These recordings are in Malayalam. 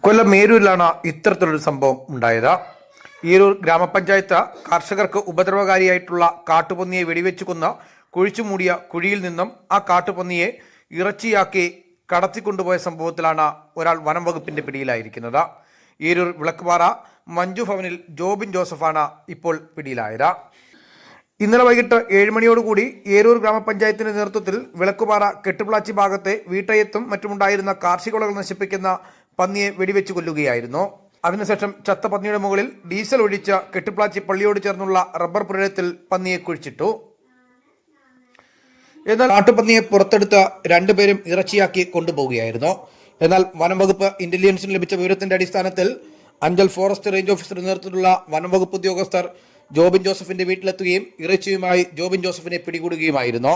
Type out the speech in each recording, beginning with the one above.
കൊല്ലം മേരൂരിലാണ് ഇത്തരത്തിലൊരു സംഭവം ഉണ്ടായത്. ഈരൂർ ഗ്രാമപഞ്ചായത്ത് കർഷകർക്ക് ഉപദ്രവകാരിയായിട്ടുള്ള കാട്ടുപന്നിയെ വെടിവെച്ചു കൊന്ന് കുഴിച്ചു മൂടിയ കുഴിയിൽ നിന്നും ആ കാട്ടുപന്നിയെ ഇറച്ചിയാക്കി കടത്തിക്കൊണ്ടുപോയ സംഭവത്തിലാണ് ഒരാൾ വനം വകുപ്പിന്റെ പിടിയിലായിരിക്കുന്നത്. ഈരൂർ വിളക്കുപാറ മഞ്ജു ഭവനിൽ ജോബിൻ ജോസഫാണ് ഇപ്പോൾ പിടിയിലായത്. ഇന്നലെ വൈകിട്ട് 7 മണിയോടുകൂടി ഏരൂർ ഗ്രാമപഞ്ചായത്തിന്റെ നേതൃത്വത്തിൽ വിളക്കുപാറ കെട്ടുപ്ലാച്ചി ഭാഗത്തെ വീട്ടയത്തും മറ്റുമുണ്ടായിരുന്ന കാർഷിക വിളകൾ നശിപ്പിക്കുന്ന പന്നിയെ വെടിവെച്ച് കൊല്ലുകയായിരുന്നു. അതിനുശേഷം ചത്ത പന്നിയുടെ മുകളിൽ ഡീസൽ ഒഴിച്ച് കെട്ടുപ്ലാച്ചി പള്ളിയോട് ചേർന്നുള്ള റബ്ബർ പുരയത്തിൽ പന്നിയെ കുഴിച്ചിട്ടു. എന്നാൽ കാട്ടുപന്നിയെ പുറത്തെടുത്ത് രണ്ടുപേരും ഇറച്ചിയാക്കി കൊണ്ടുപോവുകയായിരുന്നു. എന്നാൽ വനം വകുപ്പ് ഇന്റലിജൻസിന് ലഭിച്ച വിവരത്തിന്റെ അടിസ്ഥാനത്തിൽ അഞ്ചൽ ഫോറസ്റ്റ് റേഞ്ച് ഓഫീസറുടെ നേതൃത്വത്തിലുള്ള വനം വകുപ്പ് ഉദ്യോഗസ്ഥർ ജോബിൻ ജോസഫിന്റെ വീട്ടിലെത്തുകയും ഇറച്ചിയുമായി ജോബിൻ ജോസഫിനെ പിടികൂടുകയുമായിരുന്നു.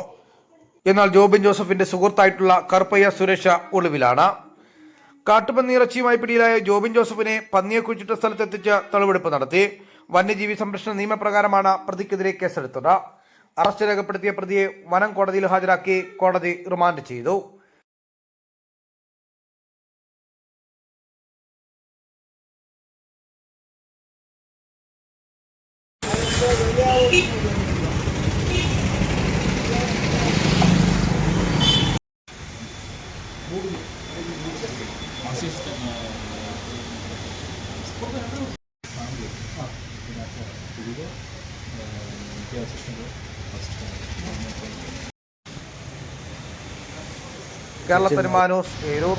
എന്നാൽ ജോബിൻ ജോസഫിന്റെ സുഹൃത്തായിട്ടുള്ള കറുപ്പയ്യ സുരേഷ ഒളിവിലാണ്. കാട്ടുപന്നി ഇറച്ചിയുമായി പിടിയിലായ ജോബിൻ ജോസഫിനെ പന്നിയെ കുഴിച്ചിട്ട സ്ഥലത്തെത്തിച്ച് തെളിവെടുപ്പ് നടത്തി. വന്യജീവി സംരക്ഷണ നിയമപ്രകാരമാണ് പ്രതിക്കെതിരെ കേസെടുത്തത്. അറസ്റ്റ് രേഖപ്പെടുത്തിയ പ്രതിയെ വനം കോടതിയിൽ ഹാജരാക്കി കോടതി റിമാൻഡ് ചെയ്തു. കേരള പെരുമാനൂസ് ഏരൂർ.